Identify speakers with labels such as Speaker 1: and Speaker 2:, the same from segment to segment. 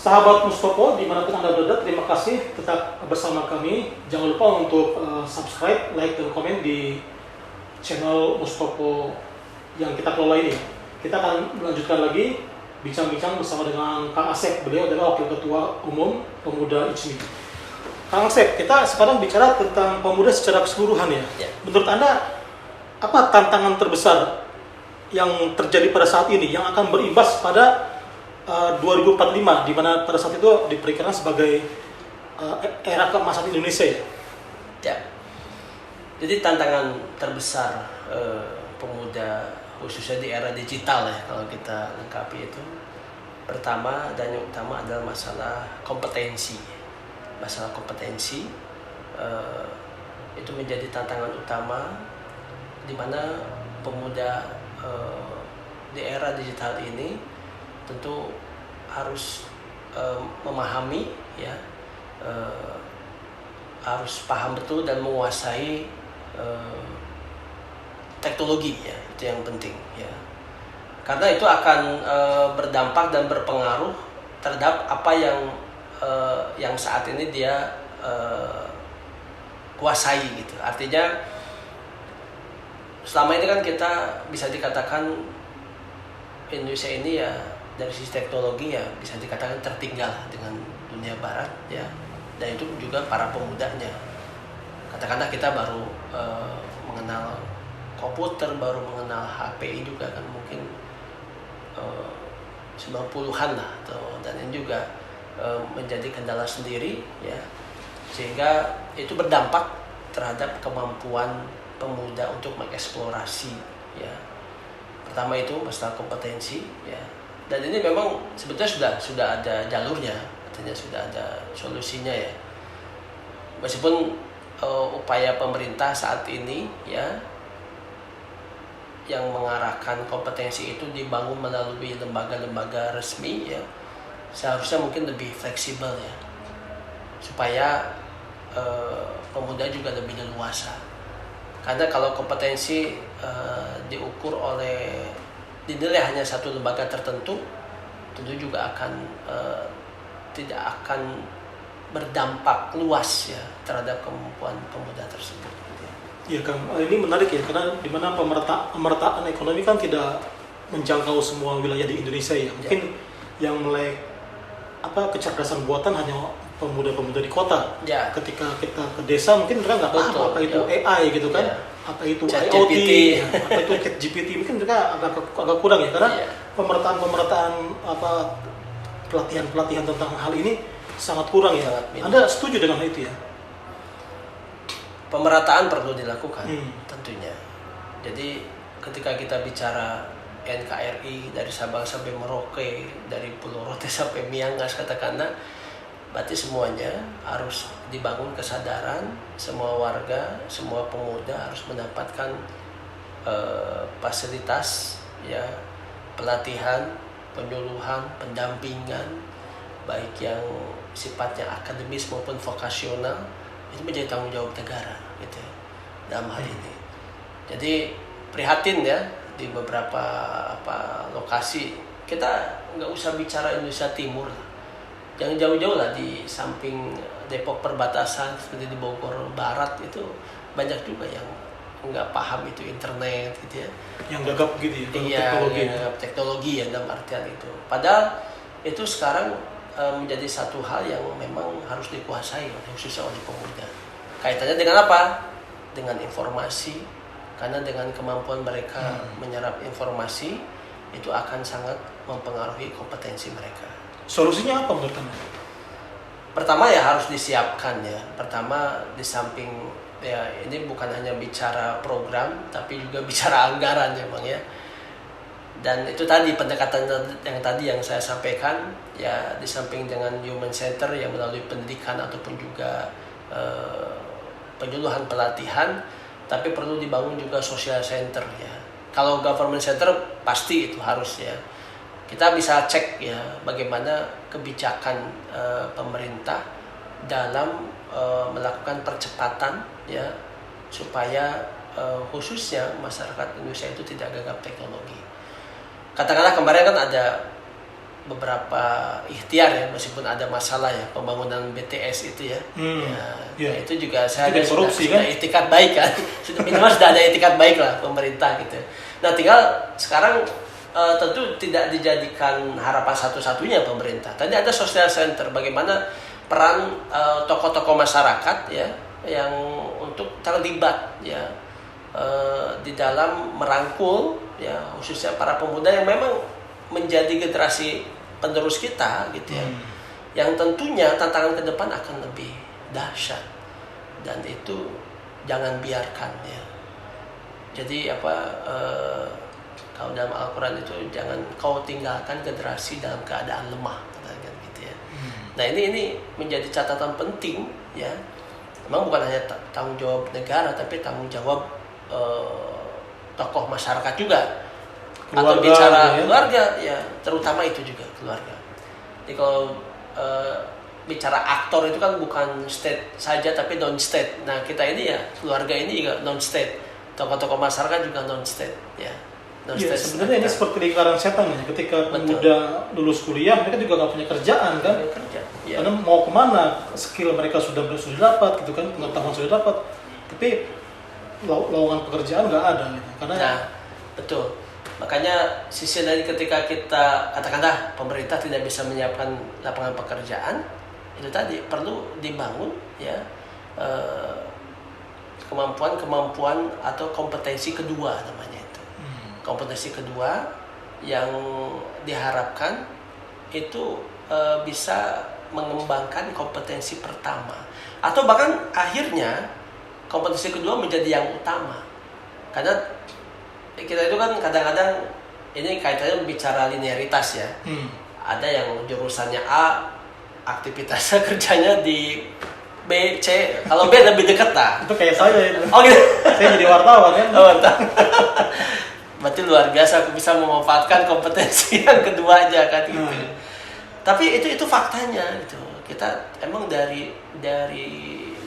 Speaker 1: Sahabat Mustopo, dimanapun Anda berada, terima kasih tetap bersama kami. Jangan lupa untuk subscribe, like, dan komen di channel Mustopo yang kita kelola ini. Kita akan melanjutkan lagi bincang-bincang bersama dengan Kang Asep. Beliau adalah Wakil Ketua Umum Pemuda ICMI. Kang Asep, kita sekarang bicara tentang pemuda secara keseluruhan ya. Menurut Anda, apa tantangan terbesar yang terjadi pada saat ini yang akan berimbas pada 2045, di mana pada saat itu diperkirakan sebagai era keemasan Indonesia ya?
Speaker 2: Ya. Jadi tantangan terbesar pemuda khususnya di era digital ya, kalau kita lengkapi itu, pertama dan yang utama adalah masalah kompetensi. Masalah kompetensi itu menjadi tantangan utama di mana pemuda di era digital ini tentu harus memahami ya, harus paham betul dan menguasai teknologi ya, itu yang penting ya, karena itu akan berdampak dan berpengaruh terhadap apa yang saat ini dia kuasai gitu. Artinya selama ini kan kita bisa dikatakan Indonesia ini ya dari sisi teknologi ya bisa dikatakan tertinggal dengan dunia barat ya, dan itu juga para pemudanya. Katakanlah kita baru mengenal komputer, baru mengenal HP juga kan mungkin 90-an lah, dan ini juga menjadi kendala sendiri ya, sehingga itu berdampak terhadap kemampuan pemuda untuk mengeksplorasi ya. Pertama itu masalah kompetensi ya, dan ini memang sebetulnya sudah ada jalurnya, artinya sudah ada solusinya ya. Meskipun upaya pemerintah saat ini ya yang mengarahkan kompetensi itu dibangun melalui lembaga-lembaga resmi ya, seharusnya mungkin lebih fleksibel ya, supaya pemuda juga lebih leluasa. Karena kalau kompetensi diukur oleh, dinilai hanya satu lembaga tertentu, tentu juga akan tidak akan berdampak luas ya terhadap kemampuan pemuda tersebut.
Speaker 1: Iya Kang, ini menarik ya, karena di mana pemerataan ekonomi kan tidak menjangkau semua wilayah di Indonesia ya. Mungkin yang melek kecerdasan buatan hanya pemuda-pemuda di kota.
Speaker 2: Ya.
Speaker 1: Ketika kita ke desa mungkin mereka nggak paham apa itu AI gitu kan, apa itu
Speaker 2: Chat
Speaker 1: IoT,
Speaker 2: GPT.
Speaker 1: apa itu GPT, mungkin mereka agak kurang ya, karena pemerataan pelatihan tentang hal ini sangat kurang ya. Anda setuju dengan hal itu ya?
Speaker 2: Pemerataan perlu dilakukan tentunya. Jadi ketika kita bicara NKRI dari Sabang sampai Merauke, dari Pulau Rote sampai Miangas katakanlah, berarti semuanya harus dibangun kesadaran, semua warga, semua pemuda harus mendapatkan fasilitas ya, pelatihan, penyuluhan, pendampingan, baik yang sifatnya akademis maupun vokasional, itu menjadi tanggung jawab negara gitu ya, dalam hal ini. Jadi prihatin ya, di beberapa lokasi kita nggak usah bicara Indonesia Timur lah, jangan jauh-jauh lah, di samping Depok perbatasan seperti di Bogor Barat itu banyak juga yang nggak paham itu internet gitu ya, yang
Speaker 1: gagap gitu ya,
Speaker 2: teknologi ya dalam artian itu. Padahal itu sekarang menjadi satu hal yang memang harus dikuasai khususnya oleh pemuda. Kaitannya dengan apa? Dengan informasi, karena dengan kemampuan mereka menyerap informasi itu akan sangat mempengaruhi kompetensi mereka.
Speaker 1: Solusinya apa menurut Anda?
Speaker 2: Pertama ya harus disiapkan ya. Pertama, di samping ya ini bukan hanya bicara program tapi juga bicara anggaran ya Bang ya. Dan itu tadi pendekatan yang saya sampaikan ya, di samping dengan human center yang melalui pendidikan ataupun juga penyuluhan pelatihan, tapi perlu dibangun juga social center ya. Kalau government center pasti itu harus ya. Kita bisa cek ya bagaimana kebijakan pemerintah dalam melakukan percepatan ya, supaya khususnya masyarakat Indonesia itu tidak gagap teknologi. Katakanlah kemarin kan ada beberapa ikhtiar ya, meskipun ada masalah ya pembangunan BTS itu ya. Itu juga saya
Speaker 1: ada korupsi kan?
Speaker 2: Sudah itikat baik kan, minimal sudah ada itikat baik lah pemerintah gitu. Nah tinggal sekarang tentu tidak dijadikan harapan satu-satunya pemerintah. Tadi ada social center, bagaimana peran tokoh-tokoh masyarakat ya yang untuk terlibat ya di dalam merangkul ya khususnya para pemuda yang memang menjadi generasi penerus kita gitu ya, yang tentunya tantangan ke depan akan lebih dahsyat dan itu jangan biarkan ya. Jadi kalau dalam Al-Quran itu jangan kau tinggalkan generasi dalam keadaan lemah gitu ya. Nah ini menjadi catatan penting ya. Memang bukan hanya tanggung jawab negara tapi tanggung jawab tokoh masyarakat juga.
Speaker 1: Keluarga,
Speaker 2: atau bicara
Speaker 1: ya.
Speaker 2: Keluarga ya, terutama itu juga keluarga. Jadi kalau bicara aktor itu kan bukan state saja tapi non state. Nah kita ini ya keluarga ini juga non state, tokoh-tokoh masyarakat juga non state ya.
Speaker 1: Iya, sebenarnya ini seperti lingkaran setan ya. Ketika pemuda lulus kuliah mereka juga nggak punya kerjaan kan?
Speaker 2: Ya.
Speaker 1: Karena mau kemana, skill mereka sudah dapat gitu kan, pengetahuan sudah dapat, tapi lowongan pekerjaan nggak ada gitu. Karena
Speaker 2: betul. Makanya sisi lain ketika kita katakanlah pemerintah tidak bisa menyiapkan lapangan pekerjaan, itu tadi perlu dibangun ya kemampuan atau kompetensi kedua namanya itu. Kompetensi kedua yang diharapkan itu bisa mengembangkan kompetensi pertama atau bahkan akhirnya kompetensi kedua menjadi yang utama. Karena kita itu kan kadang-kadang ini kaitannya bicara linearitas ya. Ada yang jurusannya A, aktivitasnya kerjanya di B, C. Kalau B lebih dekat lah.
Speaker 1: Itu kayak saya itu.
Speaker 2: Oh gitu.
Speaker 1: Saya jadi wartawan kan.
Speaker 2: Oh, entah. Berarti luar biasa aku bisa memanfaatkan kompetensi yang kedua aja kan gitu. Tapi itu faktanya gitu. Kita emang dari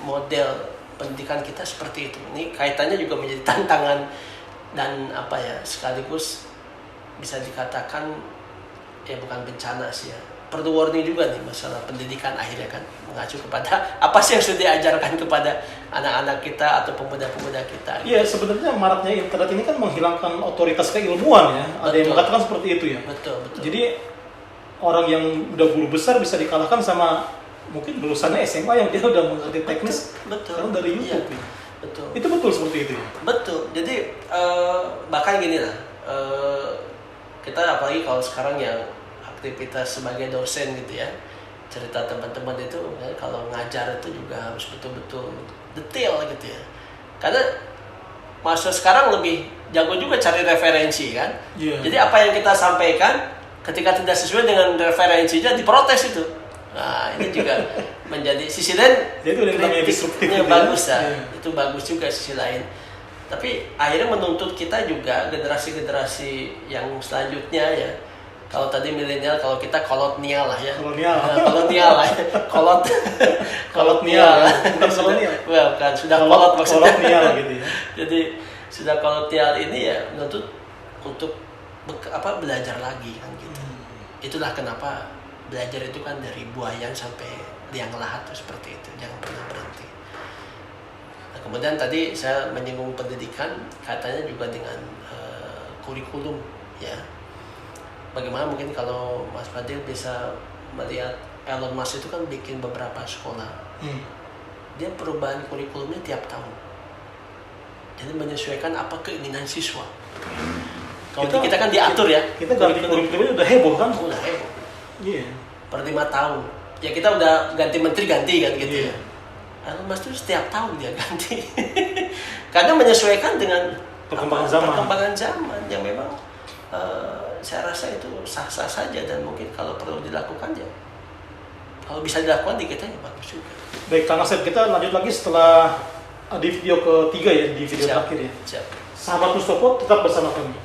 Speaker 2: model pendidikan kita seperti itu. Ini kaitannya juga menjadi tantangan dan sekaligus bisa dikatakan ya bukan bencana sih ya, perlu warning juga nih masalah pendidikan akhirnya kan mengacu kepada apa sih yang sudah diajarkan kepada anak-anak kita atau pemuda-pemuda kita.
Speaker 1: Iya gitu. Sebenarnya maraknya internet ini kan menghilangkan otoritas keilmuan ya. Ada yang mengatakan seperti itu ya.
Speaker 2: Betul.
Speaker 1: Jadi orang yang udah guru besar bisa dikalahkan sama mungkin lulusannya SMA yang dia udah mengerti teknis. Sekarang dari YouTube.
Speaker 2: Iya. Betul.
Speaker 1: Itu betul seperti itu ya?
Speaker 2: Betul. Jadi bahkan gini lah, kita apalagi kalau sekarang yang aktivitas sebagai dosen gitu ya, cerita teman-teman itu kalau ngajar itu juga harus betul-betul detail gitu ya. Karena masa sekarang lebih jago juga cari referensi kan. Jadi apa yang kita sampaikan ketika tidak sesuai dengan referensinya diprotes itu. Nah ini juga menjadi sisi lain kritiknya bagus ya. Itu bagus juga sisi lain. Tapi akhirnya menuntut kita juga generasi-generasi yang selanjutnya ya. Kalau tadi milenial, kalau kita kolonial lah ya. Kolonial lah. Kolonial.
Speaker 1: Bukan kolonial.
Speaker 2: Bukan, sudah kolot maksudnya.
Speaker 1: Kolonial gitu ya.
Speaker 2: Jadi sudah kolonial ini ya menuntut untuk belajar lagi kan gitu. Itulah kenapa belajar itu kan dari buayan sampai liang lahat tuh seperti itu, jangan pernah berhenti. Nah, kemudian tadi saya menyinggung pendidikan, katanya juga dengan kurikulum ya. Bagaimana mungkin kalau Mas Fadil bisa melihat Elon Musk itu kan bikin beberapa sekolah, dia perubahan kurikulumnya tiap tahun, jadi menyesuaikan apa keinginan siswa. Kalau kita kan diatur ya.
Speaker 1: Kita ganti kurikulumnya udah heboh kan?
Speaker 2: Udah heboh.
Speaker 1: Iya.
Speaker 2: Per 5 tahun. Ya kita udah ganti menteri kan gitu ya. Elon Musk itu setiap tahun dia ganti. Karena menyesuaikan dengan perkembangan zaman yang memang saya rasa itu sah-sah saja dan mungkin kalau perlu dilakukan ya. Kalau bisa dilakukan di kita ya bagus juga.
Speaker 1: Baik, Kang Asep, kita lanjut lagi setelah di video ketiga ya, di video terakhir ya.
Speaker 2: Siap.
Speaker 1: Sahabat Mustopo tetap bersama kami.